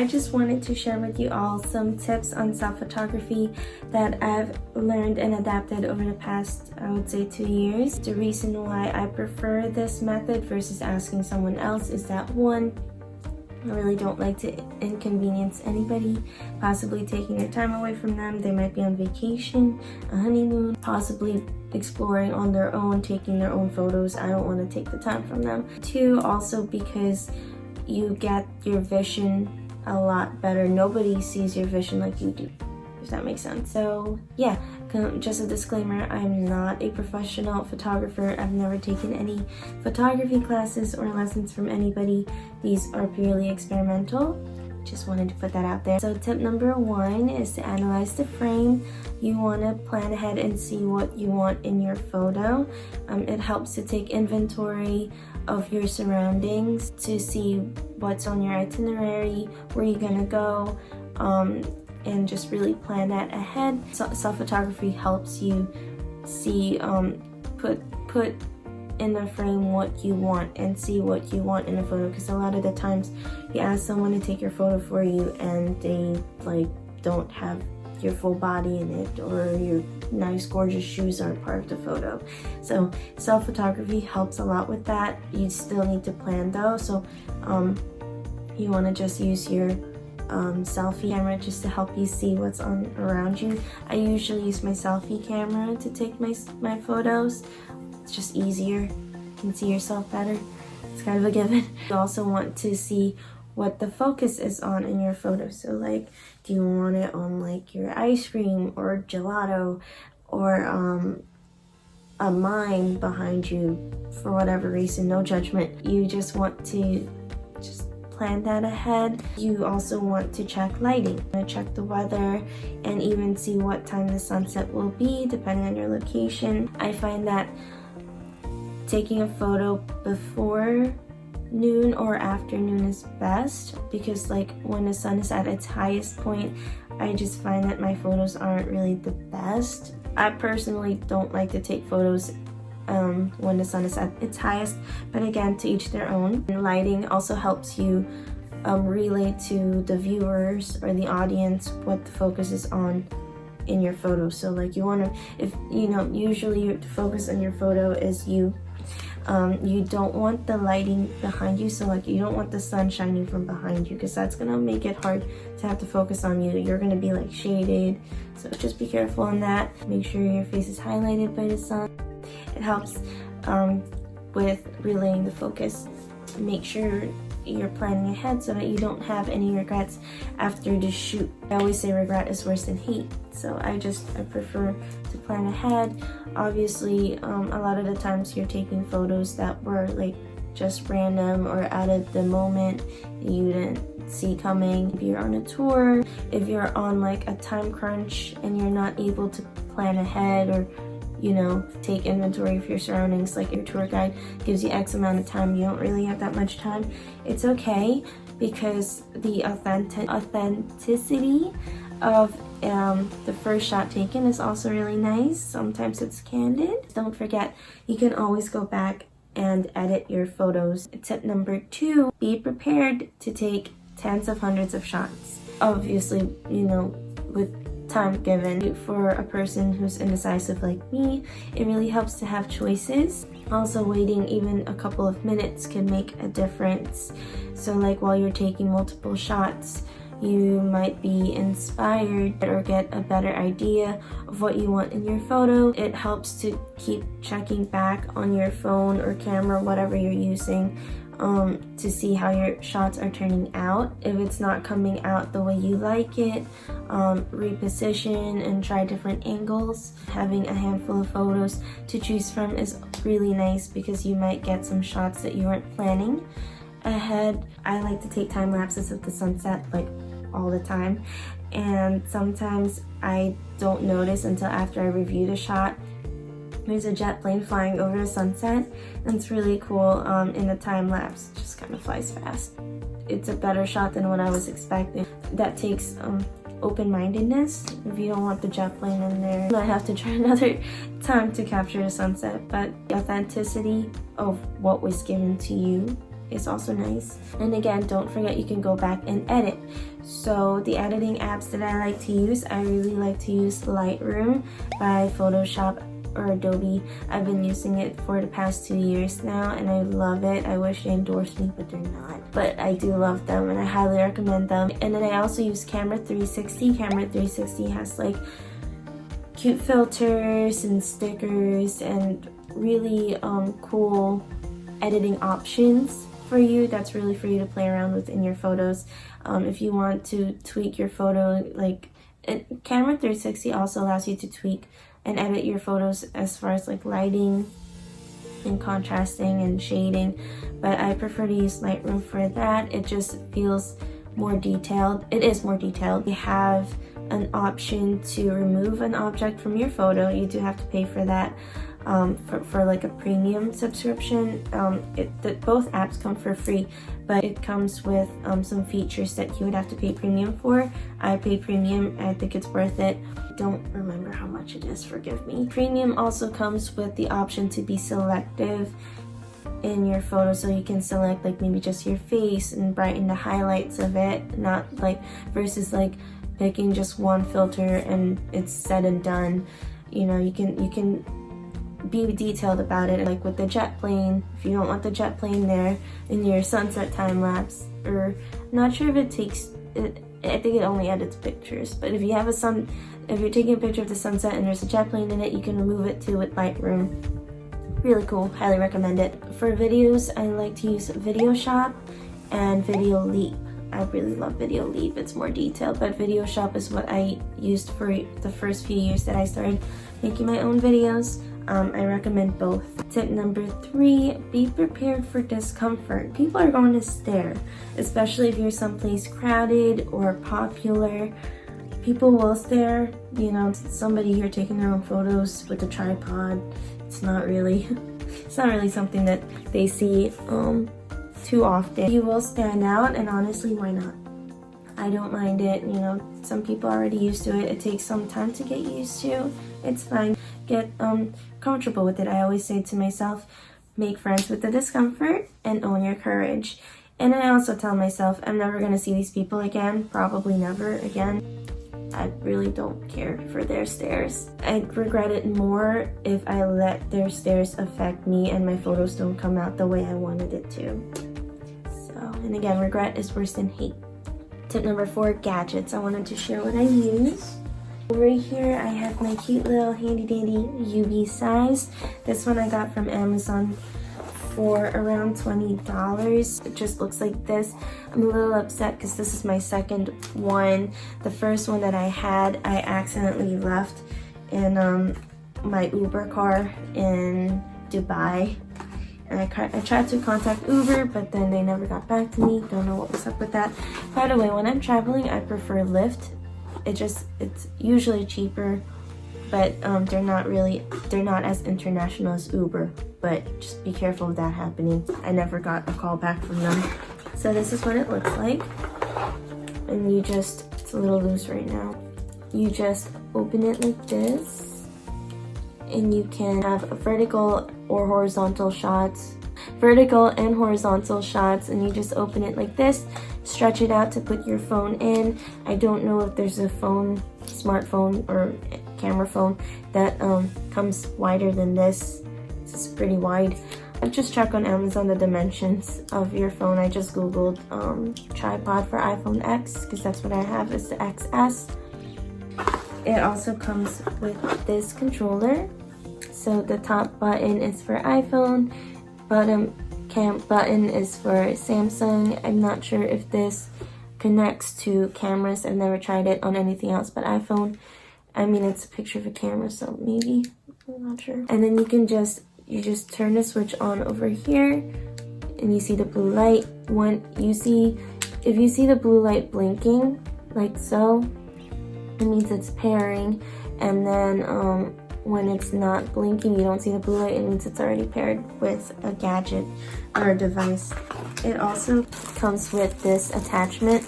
I just wanted to share with you all some tips on self-photography that I've learned and adapted over the past, I would say, 2 years. The reason why I prefer this method versus asking someone else is that, one, I really don't like to inconvenience anybody, possibly taking their time away from them. They might be on vacation, a honeymoon, possibly exploring on their own, taking their own photos. I don't want to take the time from them. Two, also because you get your vision a lot better. Nobody sees your vision like you do, if that makes sense. So yeah, just a disclaimer, I'm not a professional photographer. I've never taken any photography classes or lessons from anybody. These are purely experimental. Just wanted to put that out there. So tip number 1 is to analyze the frame. You want to plan ahead and see what you want in your photo. It helps to take inventory of your surroundings, to see what's on your itinerary, where you're gonna go, and just really plan that ahead. Self-photography helps you see, put in the frame what you want and see what you want in a photo, because a lot of the times you ask someone to take your photo for you and they don't have your full body in it, or your nice gorgeous shoes aren't part of the photo. So self-photography helps a lot with that. You still need to plan though, so you want to just use your selfie camera just to help you see what's around you. I usually use my selfie camera to take my photos. It's just easier. You can see yourself better. It's kind of a given. You also want to see what the focus is on in your photo. So like, do you want it on like your ice cream or gelato, or a mine behind you? For whatever reason, no judgment. You just want to plan that ahead. You also want to check lighting, check the weather, and even see what time the sunset will be depending on your location. I find that taking a photo before noon or afternoon is best, because like when the sun is at its highest point, I just find that my photos aren't really the best. I personally don't like to take photos when the sun is at its highest, but again, to each their own. And lighting also helps you relay to the viewers or the audience what the focus is on in your photo. So like, you want to, if you know, usually the focus on your photo is you. You don't want the lighting behind you, so like, you don't want the sun shining from behind you, because that's gonna make it hard to have to focus on you. You're gonna be like shaded, so just be careful on that. Make sure your face is highlighted by the sun. It helps with relaying the focus. Make sure you're planning ahead so that you don't have any regrets after the shoot. I always say regret is worse than hate, so I prefer to plan ahead. Obviously, a lot of the times you're taking photos that were like just random or out of the moment you didn't see coming. If you're on a tour, if you're on like a time crunch and you're not able to plan ahead, or take inventory of your surroundings, like your tour guide gives you X amount of time, you don't really have that much time, it's okay, because the authenticity of the first shot taken is also really nice. Sometimes it's candid. Don't forget, you can always go back and edit your photos. Tip number 2, be prepared to take tens of hundreds of shots. Obviously, with time given. For a person who's indecisive like me, it really helps to have choices. Also, waiting even a couple of minutes can make a difference. So like, while you're taking multiple shots, you might be inspired or get a better idea of what you want in your photo. It helps to keep checking back on your phone or camera, whatever you're using, to see how your shots are turning out. If it's not coming out the way you like it, reposition and try different angles. Having a handful of photos to choose from is really nice, because you might get some shots that you weren't planning ahead. I like to take time lapses of the sunset like all the time, and sometimes I don't notice until after I review the shot. There's a jet plane flying over the sunset, and it's really cool. In the time lapse, it just kind of flies fast. It's a better shot than what I was expecting. That takes open-mindedness. If you don't want the jet plane in there, you might have to try another time to capture the sunset. But the authenticity of what was given to you is also nice. And again, don't forget you can go back and edit. So the editing apps that I like to use, I really like to use Lightroom by Photoshop or Adobe. I've been using it for the past 2 years now and I love it. I wish they endorsed me, but they're not. But I do love them and I highly recommend them. And then I also use Camera 360. Camera 360 has like cute filters and stickers and really cool editing options for you. That's really for you to play around with in your photos. If you want to tweak your photo, like Camera 360 also allows you to tweak and edit your photos as far as like lighting and contrasting and shading, but I prefer to use Lightroom for that. It just feels more detailed. It is more detailed. You have an option to remove an object from your photo. You do have to pay for that. For like a premium subscription. Both apps come for free, but it comes with some features that you would have to pay premium for. I pay premium. I think it's worth it. Don't remember how much it is, forgive me. Premium also comes with the option to be selective in your photo, so you can select like maybe just your face and brighten the highlights of it, not like versus like picking just one filter and it's said and done. You know, you can be detailed about it, like with the jet plane. If you don't want the jet plane there in your sunset time lapse, or not sure if it takes it, I think it only edits pictures, but if you have if you're taking a picture of the sunset and there's a jet plane in it, you can remove it too with Lightroom. Really cool, highly recommend it. For videos, I like to use VideoShop and Video Leap. I really love Video Leap, it's more detailed, but VideoShop is what I used for the first few years that I started making my own videos. I recommend both. Tip number 3, be prepared for discomfort. People are going to stare, especially if you're someplace crowded or popular. People will stare. You know, somebody here taking their own photos with a tripod. It's not really something that they see too often. You will stand out, and honestly, why not? I don't mind it. You know, some people are already used to it. It takes some time to get used to. It's fine. Get comfortable with it. I always say to myself, make friends with the discomfort and own your courage. And I also tell myself, I'm never going to see these people again. Probably never again. I really don't care for their stares. I'd regret it more if I let their stares affect me and my photos don't come out the way I wanted it to. So, and again, regret is worse than hate. Tip number 4, gadgets. I wanted to share what I use. Over here, I have my cute little handy dandy UV size. This one I got from Amazon for around $20. It just looks like this. I'm a little upset because this is my second one. The first one that I had, I accidentally left in my Uber car in Dubai. And I tried to contact Uber, but then they never got back to me. Don't know what was up with that. By the way, when I'm traveling, I prefer Lyft. It's usually cheaper, but they're not as international as Uber, but just be careful of that happening. I never got a call back from them. So this is what it looks like, and it's a little loose right now. You just open it like this, and you can have vertical or horizontal shots, vertical and horizontal shots, and you just open it like this, stretch it out to put your phone in. I don't know if there's a smartphone or camera phone that comes wider than this. This is pretty wide. I just check on Amazon the dimensions of your phone. I just googled tripod for iPhone X because that's what I have, is the XS. It also comes with this controller. So the top button is for iPhone, bottom button is for Samsung. I'm not sure if this connects to cameras. I've never tried it on anything else but iPhone. I mean, it's a picture of a camera, so maybe, I'm not sure. And then you just turn the switch on over here, and you see the blue light. If you see the blue light blinking like so, it means it's pairing. And then when it's not blinking, you don't see the blue light, it means it's already paired with a gadget or a device. It also comes with this attachment.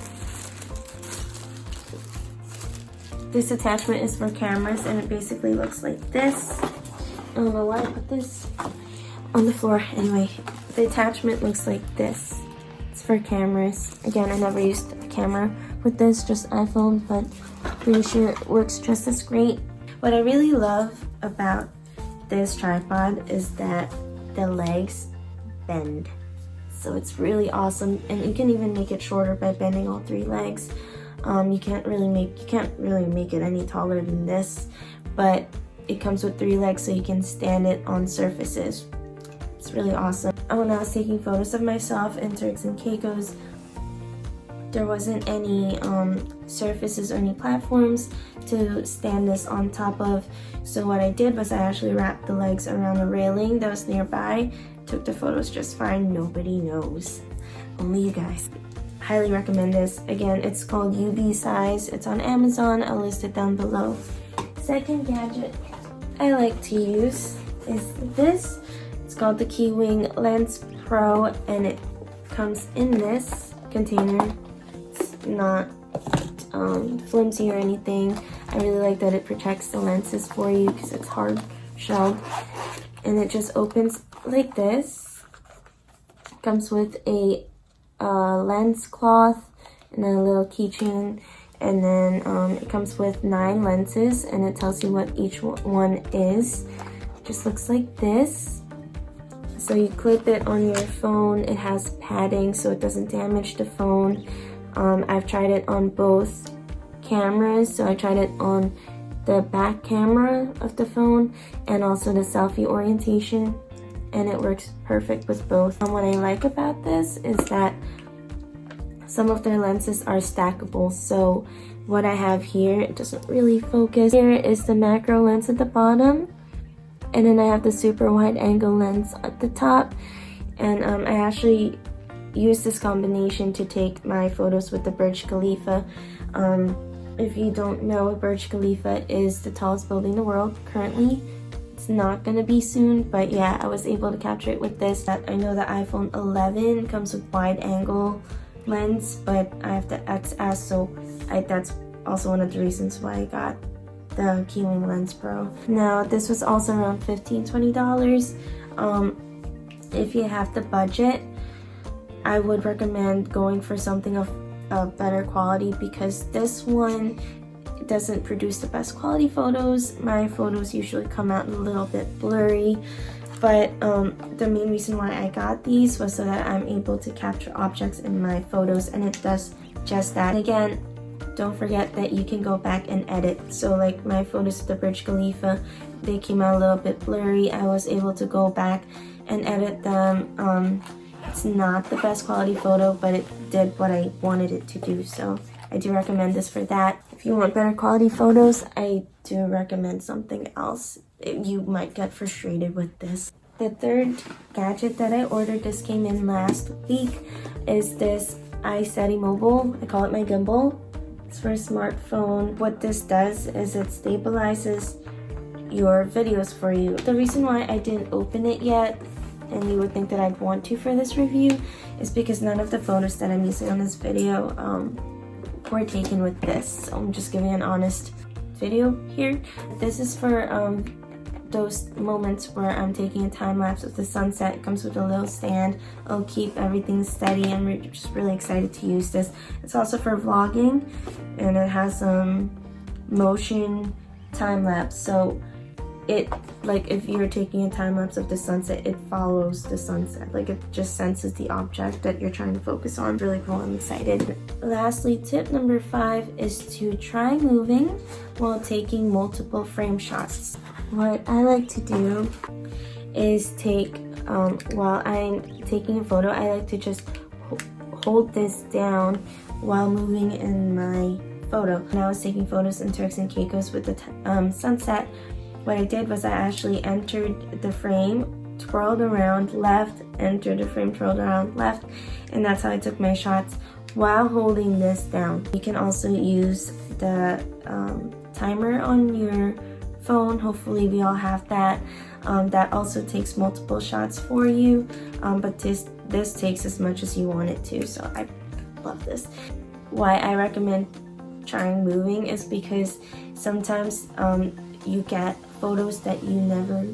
This attachment is for cameras, and it basically looks like this. I don't know why I put this. on the floor. Anyway, the attachment looks like this. It's for cameras. Again, I never used a camera with this, just iPhone, but pretty sure it works just as great. What I really love about this tripod is that the legs bend. So it's really awesome, and you can even make it shorter by bending all 3 legs. You can't really make it any taller than this, but it comes with 3 legs so you can stand it on surfaces. It's really awesome. When I was taking photos of myself in Turks and Caicos, there wasn't any surfaces or any platforms to stand this on top of. So what I did was I actually wrapped the legs around a railing that was nearby. Took the photos just fine. Nobody knows. Only you guys. Highly recommend this. Again, it's called UV Size. It's on Amazon. I'll list it down below. Second gadget I like to use is this. It's called the Keywing Lens Pro, and it comes in this container. It's not flimsy or anything. I really like that it protects the lenses for you because it's hard shelled, and it just opens like this. Comes with a lens cloth and a little keychain, and then it comes with 9 lenses, and it tells you what each one is. It just looks like this. So you clip it on your phone. It has padding so it doesn't damage the phone. I've tried it on both cameras, so I tried it on the back camera of the phone and also the selfie orientation, and it works perfect with both. And what I like about this is that some of their lenses are stackable. So what I have here, it doesn't really focus. Here is the macro lens at the bottom, and then I have the super wide angle lens at the top. And I actually use this combination to take my photos with the Burj Khalifa. If you don't know, Burj Khalifa is the tallest building in the world currently. It's not gonna be soon, but yeah, I was able to capture it with this. I know the iPhone 11 comes with wide angle lens, but I have the XS, so that's also one of the reasons why I got the Keywing Lens Pro. Now, this was also around $15–20. If you have the budget, I would recommend going for something of better quality, because this one doesn't produce the best quality photos. My photos usually come out a little bit blurry, but the main reason why I got these was so that I'm able to capture objects in my photos, and it does just that. And again, don't forget that you can go back and edit. So like my photos of the Burj Khalifa, they came out a little bit blurry. I was able to go back and edit them. It's not the best quality photo, but it did what I wanted it to do, so I do recommend this for that. If you want better quality photos, I do recommend something else. You might get frustrated with this. The third gadget that I ordered, this came in last week, is this iSteady Mobile. I call it my gimbal. It's for a smartphone. What this does is it stabilizes your videos for you. The reason why I didn't open it yet, and you would think that I'd want to for this review, is because none of the photos that I'm using on this video were taken with this. So I'm just giving an honest video here. This is for those moments where I'm taking a time lapse of the sunset. It comes with a little stand. It'll keep everything steady, and we're just really excited to use this. It's also for vlogging, and it has motion time lapse. So it, like, if you're taking a time lapse of the sunset, it follows the sunset. Like, it just senses the object that you're trying to focus on. Really cool. I'm excited. Lastly, tip number 5 is to try moving while taking multiple frame shots. What I like to do is take, while I'm taking a photo, I like to just hold this down while moving in my photo. When I was taking photos in Turks and Caicos with the sunset, what I did was I actually entered the frame, twirled around left, entered the frame, twirled around left, and that's how I took my shots while holding this down. You can also use the timer on your phone. Hopefully we all have that. That also takes multiple shots for you, but this takes as much as you want it to, so I love this. Why I recommend trying moving is because sometimes you get photos that you never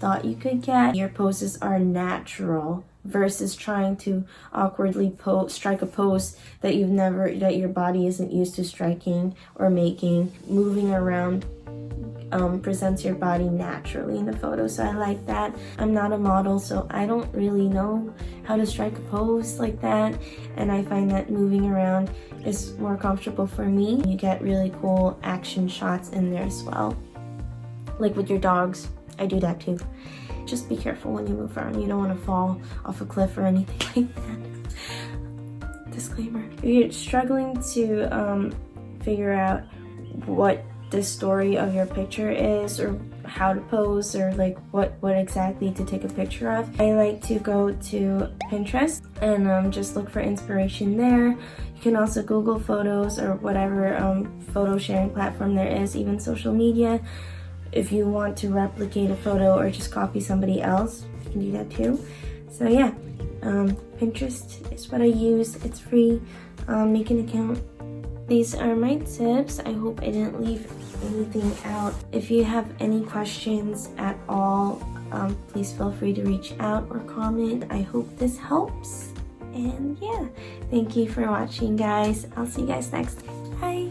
thought you could get. Your poses are natural versus trying to awkwardly strike a pose that your body isn't used to striking or making. Moving around presents your body naturally in the photo, so I like that. I'm not a model, so I don't really know how to strike a pose like that, and I find that moving around is more comfortable for me. You get really cool action shots in there as well. Like with your dogs, I do that too. Just be careful when you move around. You don't want to fall off a cliff or anything like that. Disclaimer. If you're struggling to figure out what the story of your picture is, or how to pose, or like what exactly to take a picture of, I like to go to Pinterest and just look for inspiration there. You can also Google Photos or whatever photo sharing platform there is, even social media. If you want to replicate a photo or just copy somebody else, you can do that too. So yeah, Pinterest is what I use. It's free. Make an account. These are my tips. I hope I didn't leave anything out. If you have any questions at all, please feel free to reach out or comment. I hope this helps. And yeah, thank you for watching, guys. I'll see you guys next time. Bye.